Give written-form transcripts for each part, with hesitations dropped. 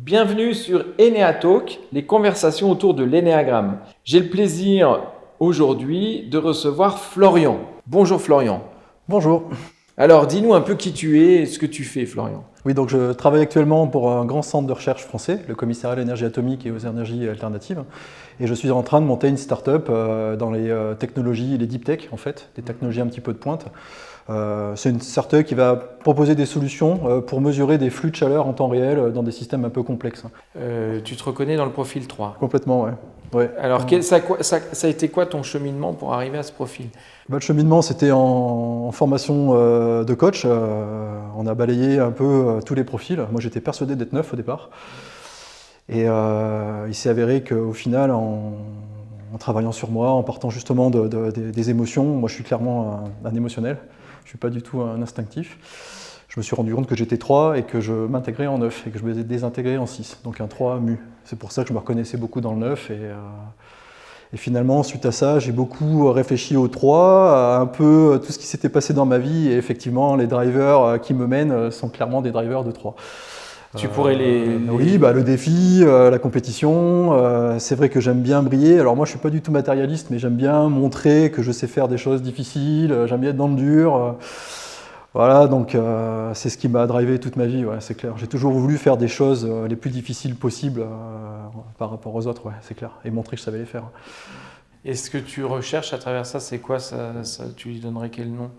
Bienvenue sur Enea Talk, les conversations autour de l'énéagramme. J'ai le plaisir aujourd'hui de recevoir Florian. Bonjour Florian. Bonjour. Alors dis-nous un peu qui tu es et ce que tu fais Florian. Oui, donc je travaille actuellement pour un grand centre de recherche français, le Commissariat à l'énergie atomique et aux énergies alternatives. Et je suis en train de monter une start-up dans les technologies, les deep tech en fait, des technologies un petit peu de pointe. C'est une start-up qui va proposer des solutions pour mesurer des flux de chaleur en temps réel dans des systèmes un peu complexes. Tu te reconnais dans le profil 3. Complètement, ouais. Ouais. Alors ça a été quoi ton cheminement pour arriver à ce profil ? Le cheminement, c'était en formation de coach. On a balayé un peu tous les profils. Moi, j'étais persuadé d'être neuf au départ. Et il s'est avéré qu'au final, en travaillant sur moi, en partant justement des émotions, moi je suis clairement un émotionnel, je ne suis pas du tout un instinctif. Je me suis rendu compte que j'étais 3 et que je m'intégrais en 9 et que je me désintégrais en 6, donc un 3 mu. C'est pour ça que je me reconnaissais beaucoup dans le 9 et finalement, suite à ça, j'ai beaucoup réfléchi au 3, à un peu tout ce qui s'était passé dans ma vie et effectivement, les drivers qui me mènent sont clairement des drivers de 3. Tu pourrais les... Oui, le défi, la compétition, c'est vrai que j'aime bien briller. Alors moi, je ne suis pas du tout matérialiste, mais j'aime bien montrer que je sais faire des choses difficiles, j'aime bien être dans le dur. Voilà, donc c'est ce qui m'a drivé toute ma vie, ouais, c'est clair. J'ai toujours voulu faire des choses les plus difficiles possibles par rapport aux autres, ouais, c'est clair, et montrer que je savais les faire. Et ce que tu recherches à travers ça, c'est quoi ça, tu lui donnerais quel nom ?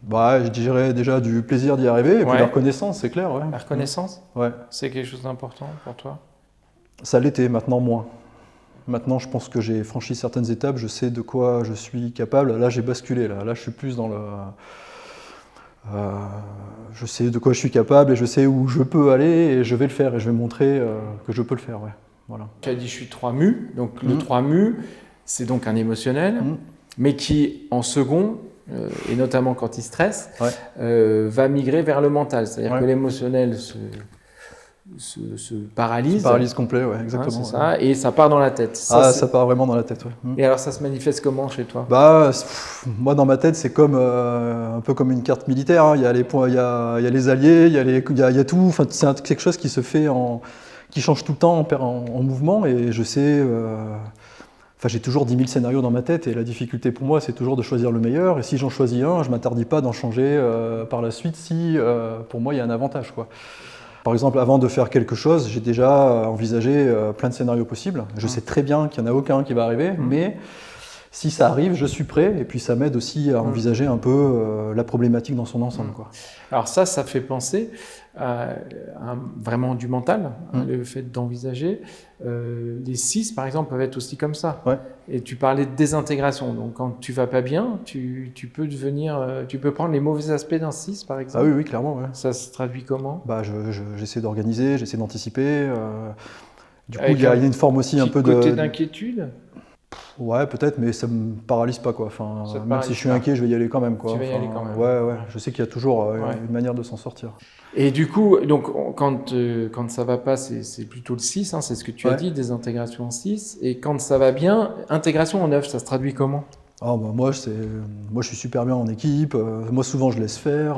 Je dirais déjà du plaisir d'y arriver, et puis la reconnaissance, c'est clair. Ouais. La reconnaissance ? Ouais. C'est quelque chose d'important pour toi ? Ça l'était, maintenant moins. Maintenant, je pense que j'ai franchi certaines étapes, je sais de quoi je suis capable. Là, j'ai basculé, là je suis plus dans le... je sais de quoi je suis capable et je sais où je peux aller et je vais le faire et je vais montrer que je peux le faire. Ouais. Voilà. Tu as dit je suis 3 mu, donc le 3 mu, c'est donc un émotionnel, mais qui en second, et notamment quand il stresse, va migrer vers le mental. C'est-à-dire que l'émotionnel se paralyse. Paralyse complet, ouais, exactement. C'est ça, et ça part dans la tête. Ça part vraiment dans la tête, ouais. Et alors ça se manifeste comment chez toi ? Moi dans ma tête c'est comme un peu comme une carte militaire. Hein. Il y a les points, il y a les alliés, il y a tout. Enfin, c'est quelque chose qui se fait qui change tout le temps en mouvement et je sais. J'ai toujours 10 000 scénarios dans ma tête et la difficulté pour moi c'est toujours de choisir le meilleur et si j'en choisis un, je ne m'interdis pas d'en changer par la suite si pour moi il y a un avantage, quoi. Par exemple, avant de faire quelque chose, j'ai déjà envisagé plein de scénarios possibles. Je sais très bien qu'il n'y en a aucun qui va arriver, mais si ça arrive, je suis prêt et puis ça m'aide aussi à envisager un peu la problématique dans son ensemble, quoi. Alors ça fait penser à vraiment du mental, le fait d'envisager. Les 6, par exemple, peuvent être aussi comme ça. Ouais. Et tu parlais de désintégration. Donc, quand tu vas pas bien, tu peux prendre les mauvais aspects d'un 6, par exemple. Ah oui, clairement. Ouais. Ça se traduit comment ? J'essaie d'organiser, j'essaie d'anticiper. Du coup, il y a une forme aussi un peu de... côté d'inquiétude ? Ouais, peut-être, mais ça me paralyse pas, quoi. Enfin, même si je suis inquiet, je vais y aller quand même, quoi. Tu vas y aller quand même. Ouais. Je sais qu'il y a toujours une manière de s'en sortir. Et du coup, donc, quand ça va pas, c'est plutôt le 6, hein, c'est ce que tu as dit, désintégration en 6. Et quand ça va bien, intégration en 9, ça se traduit comment ? Moi, je suis super bien en équipe. Moi, souvent, je laisse faire.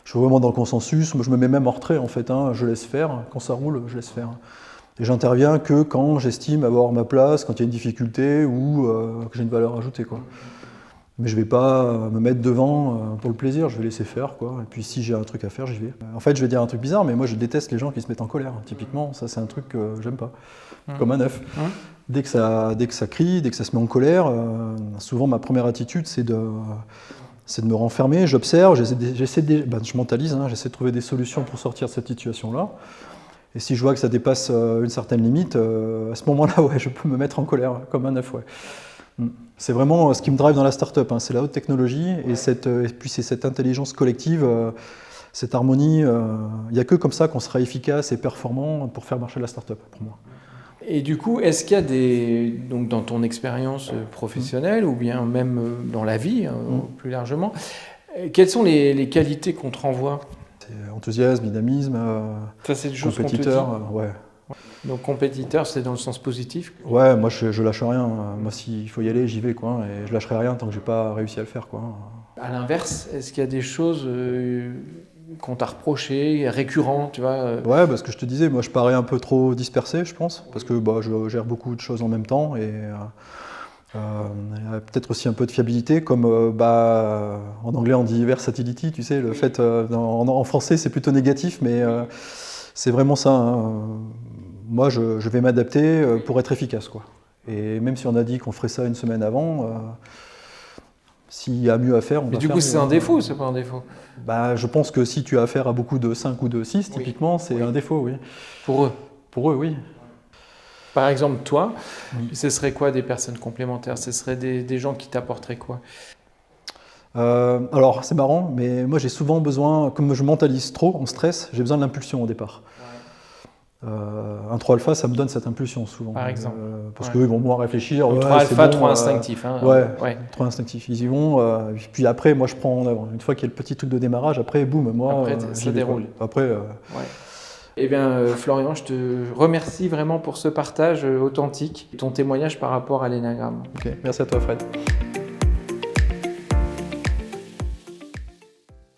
Je suis vraiment dans le consensus. Moi, je me mets même en retrait, en fait. Hein. Je laisse faire. Quand ça roule, je laisse faire. Et j'interviens que quand j'estime avoir ma place, quand il y a une difficulté ou que j'ai une valeur ajoutée, quoi. Mais je ne vais pas me mettre devant pour le plaisir, je vais laisser faire, quoi. Et puis si j'ai un truc à faire, j'y vais. En fait, je vais dire un truc bizarre, mais moi je déteste les gens qui se mettent en colère. Typiquement, ça c'est un truc que j'aime pas. Comme un œuf. Dès que ça crie, dès que ça se met en colère, souvent ma première attitude c'est de me renfermer, j'observe, je mentalise, hein, j'essaie de trouver des solutions pour sortir de cette situation-là. Et si je vois que ça dépasse une certaine limite, à ce moment-là, ouais, je peux me mettre en colère, comme un œuf, ouais. C'est vraiment ce qui me drive dans la start-up, hein, c'est la haute technologie et puis c'est cette intelligence collective, cette harmonie. Il n'y a que comme ça qu'on sera efficace et performant pour faire marcher la start-up, pour moi. Et du coup, est-ce qu'il y a donc dans ton expérience professionnelle ou bien même dans la vie, plus largement, quelles sont les qualités qu'on te renvoie ? C'est enthousiasme, dynamisme, ça, c'est des choses compétiteur, ouais. Donc compétiteur, c'est dans le sens positif ? Ouais, moi je lâche rien. Moi s'il faut y aller, j'y vais, quoi. Et je lâcherai rien tant que j'ai pas réussi à le faire, quoi. À l'inverse, est-ce qu'il y a des choses qu'on t'a reproché, récurrent, tu vois Ouais, parce que je te disais, moi je parais un peu trop dispersé, je pense, parce que je gère beaucoup de choses en même temps et peut-être aussi un peu de fiabilité, comme en anglais on dit versatility, tu sais, le fait, en français c'est plutôt négatif, mais c'est vraiment ça. Hein. Moi je vais m'adapter pour être efficace, quoi. Et même si on a dit qu'on ferait ça une semaine avant, s'il y a mieux à faire, on va faire. Mais du coup, c'est un défaut ou c'est pas un défaut? Je pense que si tu as affaire à beaucoup de 5 ou de 6, typiquement, c'est un défaut, oui. Pour eux? Pour eux, oui. Par exemple, toi, ce serait quoi des personnes complémentaires? Ce serait des gens qui t'apporteraient quoi? Alors, c'est marrant, mais moi j'ai souvent besoin, comme je mentalise trop, en stress, j'ai besoin de l'impulsion au départ. Un 3 alpha, ça me donne cette impulsion souvent. Par exemple. Parce qu'eux, ils vont moins réfléchir. 3 alpha, 3 instinctif. Hein, ouais, 3 instinctif. Ils y vont. Puis après, moi, je prends en œuvre. Une fois qu'il y a le petit truc de démarrage, après, boum, moi, après, ça déroule. Après. Eh bien, Florian, je te remercie vraiment pour ce partage authentique, ton témoignage par rapport à l'énagramme. Ok, merci à toi, Fred.